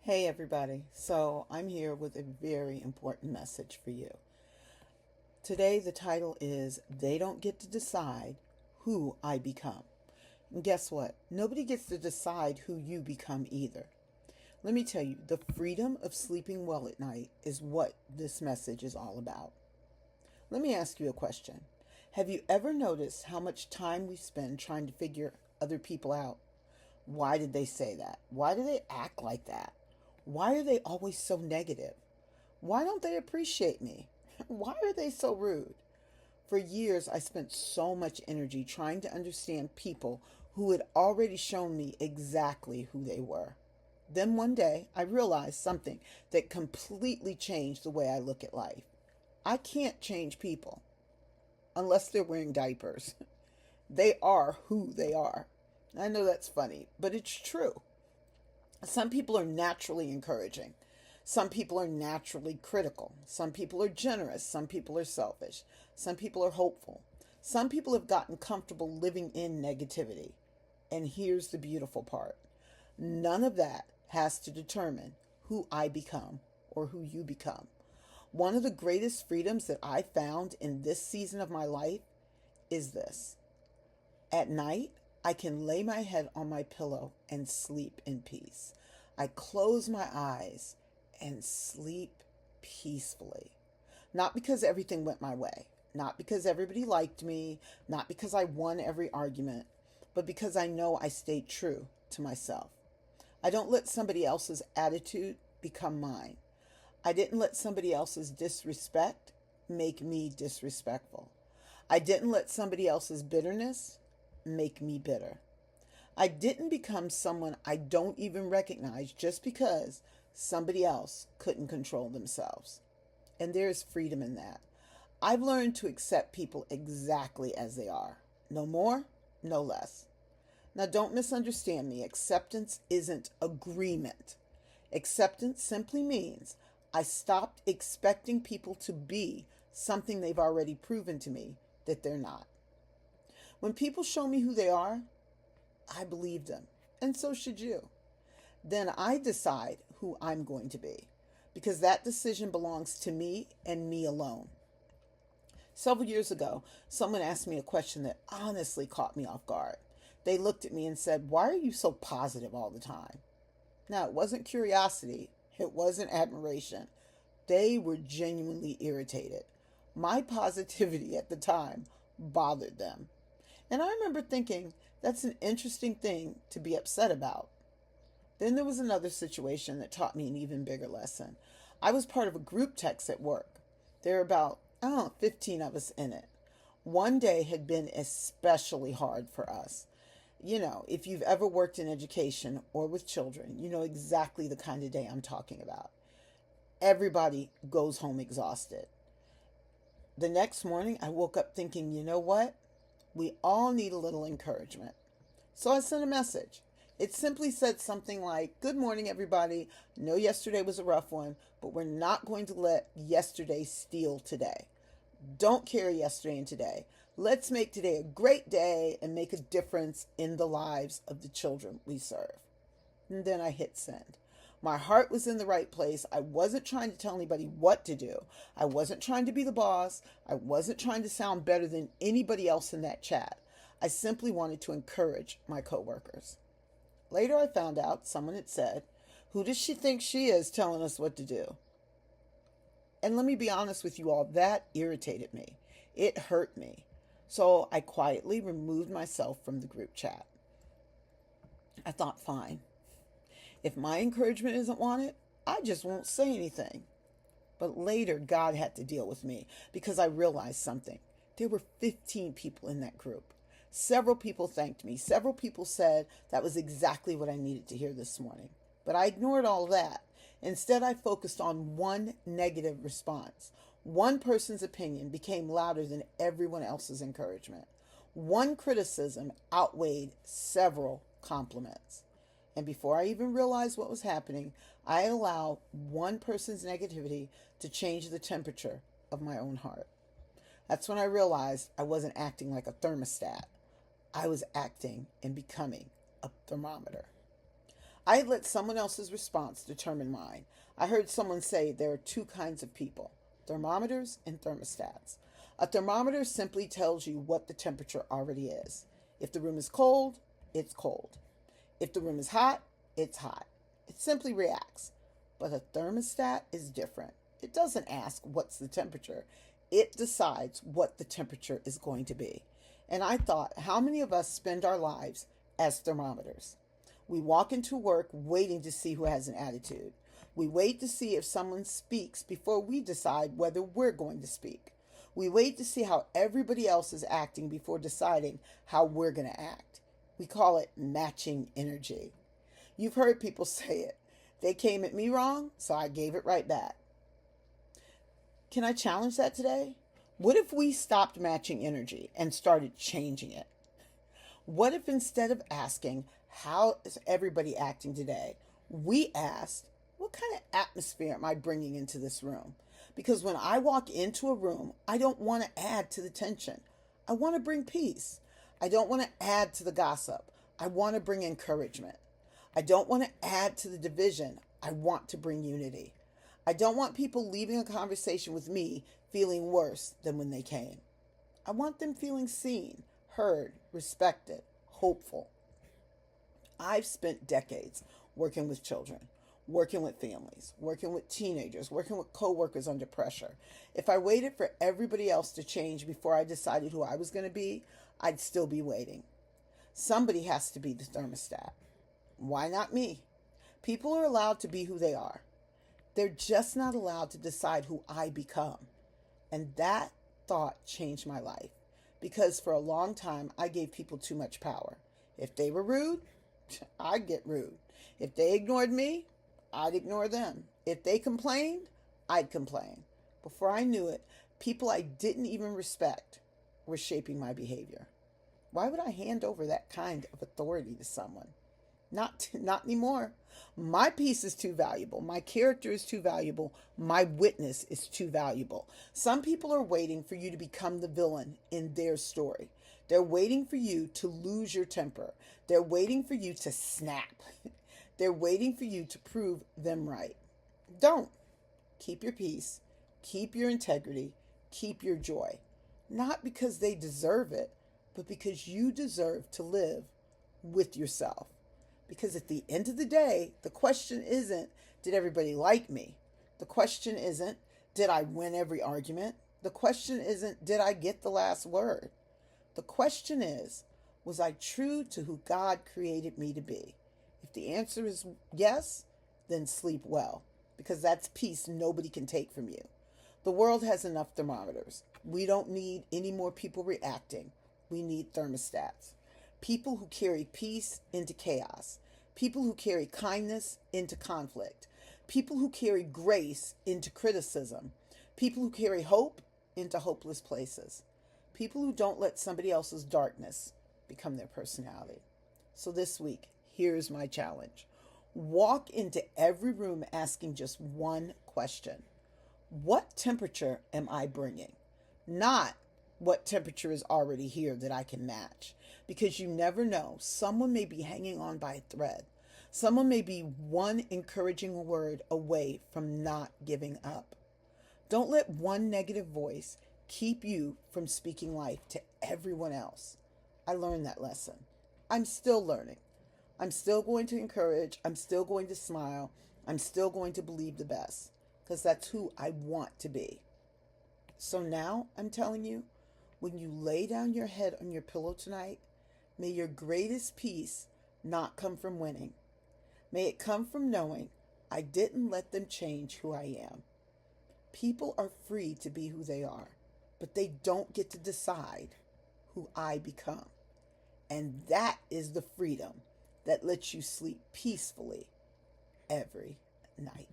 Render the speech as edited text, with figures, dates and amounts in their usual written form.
Hey everybody, so I'm here with a very important message for you. Today the title is They Don't Get to Decide Who I Become. And guess what? Nobody gets to decide who you become either. Let me tell you, the freedom of sleeping well at night is what this message is all about. Let me ask you a question. Have you ever noticed how much time we spend trying to figure other people out? Why did they say that? Why do they act like that? Why are they always so negative? Why don't they appreciate me? Why are they so rude? For years, I spent so much energy trying to understand people who had already shown me exactly who they were. Then one day, I realized something that completely changed the way I look at life. I can't change people unless they're wearing diapers. They are who they are. I know that's funny, but it's true. Some people are naturally encouraging. Some people are naturally critical. Some people are generous. Some people are selfish. Some people are hopeful. Some people have gotten comfortable living in negativity. And here's the beautiful part: none of that has to determine who I become or who you become. One of the greatest freedoms that I found in this season of my life is this: at night, I can lay my head on my pillow and sleep in peace. I close my eyes and sleep peacefully. Not because everything went my way, not because everybody liked me, not because I won every argument, but because I know I stayed true to myself. I don't let somebody else's attitude become mine. I didn't let somebody else's disrespect make me disrespectful. I didn't let somebody else's bitterness make me bitter. I didn't become someone I don't even recognize just because somebody else couldn't control themselves. And there's freedom in that. I've learned to accept people exactly as they are. No more, no less. Now, don't misunderstand me. Acceptance isn't agreement. Acceptance simply means I stopped expecting people to be something they've already proven to me that they're not. When people show me who they are, I believe them, and so should you. Then I decide who I'm going to be, because that decision belongs to me and me alone. Several years ago, someone asked me a question that honestly caught me off guard. They looked at me and said, "Why are you so positive all the time?" Now, it wasn't curiosity, it wasn't admiration. They were genuinely irritated. My positivity at the time bothered them. And I remember thinking, that's an interesting thing to be upset about. Then there was another situation that taught me an even bigger lesson. I was part of a group text at work. There were about, 15 of us in it. One day had been especially hard for us. You know, if you've ever worked in education or with children, you know exactly the kind of day I'm talking about. Everybody goes home exhausted. The next morning, I woke up thinking, you know what? We all need a little encouragement. So I sent a message. It simply said something like, "Good morning, everybody. I know yesterday was a rough one, but we're not going to let yesterday steal today. Don't carry yesterday and today. Let's make today a great day and make a difference in the lives of the children we serve." And then I hit send. My heart was in the right place. I wasn't trying to tell anybody what to do. I wasn't trying to be the boss. I wasn't trying to sound better than anybody else in that chat. I simply wanted to encourage my coworkers. Later, I found out someone had said, "Who does she think she is telling us what to do?" And let me be honest with you all, that irritated me. It hurt me. So I quietly removed myself from the group chat. I thought, fine. If my encouragement isn't wanted, I just won't say anything. But later, God had to deal with me because I realized something. There were 15 people in that group. Several people thanked me. Several people said that was exactly what I needed to hear this morning. But I ignored all that. Instead, I focused on one negative response. One person's opinion became louder than everyone else's encouragement. One criticism outweighed several compliments. And before I even realized what was happening, I allowed one person's negativity to change the temperature of my own heart. That's when I realized I wasn't acting like a thermostat. I was acting and becoming a thermometer. I let someone else's response determine mine. I heard someone say there are two kinds of people: thermometers and thermostats. A thermometer simply tells you what the temperature already is. If the room is cold, it's cold. If the room is hot, it's hot. It simply reacts. But a thermostat is different. It doesn't ask what's the temperature, it decides what the temperature is going to be. And I thought, how many of us spend our lives as thermometers? We walk into work waiting to see who has an attitude. We wait to see if someone speaks before we decide whether we're going to speak. We wait to see how everybody else is acting before deciding how we're going to act. We call it matching energy. You've heard people say it. They came at me wrong, so I gave it right back. Can I challenge that today? What if we stopped matching energy and started changing it? What if instead of asking, how is everybody acting today, we asked, what kind of atmosphere am I bringing into this room? Because when I walk into a room, I don't want to add to the tension. I want to bring peace. I don't want to add to the gossip. I want to bring encouragement. I don't want to add to the division. I want to bring unity. I don't want people leaving a conversation with me feeling worse than when they came. I want them feeling seen, heard, respected, hopeful. I've spent decades working with children, working with families, working with teenagers, working with coworkers under pressure. If I waited for everybody else to change before I decided who I was going to be, I'd still be waiting. Somebody has to be the thermostat. Why not me? People are allowed to be who they are. They're just not allowed to decide who I become. And that thought changed my life, because for a long time I gave people too much power. If they were rude, I'd get rude. If they ignored me, I'd ignore them. If they complained, I'd complain. Before I knew it, people I didn't even respect were shaping my behavior. Why would I hand over that kind of authority to someone? Not anymore. My piece is too valuable. My character is too valuable. My witness is too valuable. Some people are waiting for you to become the villain in their story. They're waiting for you to lose your temper. They're waiting for you to snap. They're waiting for you to prove them right. Don't. Keep your peace. Keep your integrity. Keep your joy. Not because they deserve it, but because you deserve to live with yourself. Because at the end of the day, the question isn't, did everybody like me? The question isn't, did I win every argument? The question isn't, did I get the last word? The question is, was I true to who God created me to be? If the answer is yes, then sleep well, because that's peace nobody can take from you. The world has enough thermometers. We don't need any more people reacting. We need thermostats. People who carry peace into chaos. People who carry kindness into conflict. People who carry grace into criticism. People who carry hope into hopeless places. People who don't let somebody else's darkness become their personality. So this week, here's my challenge. Walk into every room asking just one question. What temperature am I bringing? Not what temperature is already here that I can match. Because you never know. Someone may be hanging on by a thread. Someone may be one encouraging word away from not giving up. Don't let one negative voice keep you from speaking life to everyone else. I learned that lesson. I'm still learning. I'm still going to encourage. I'm still going to smile. I'm still going to believe the best, because that's who I want to be. So now I'm telling you, when you lay down your head on your pillow tonight, may your greatest peace not come from winning. May it come from knowing I didn't let them change who I am. People are free to be who they are, but they don't get to decide who I become. And that is the freedom that lets you sleep peacefully every night.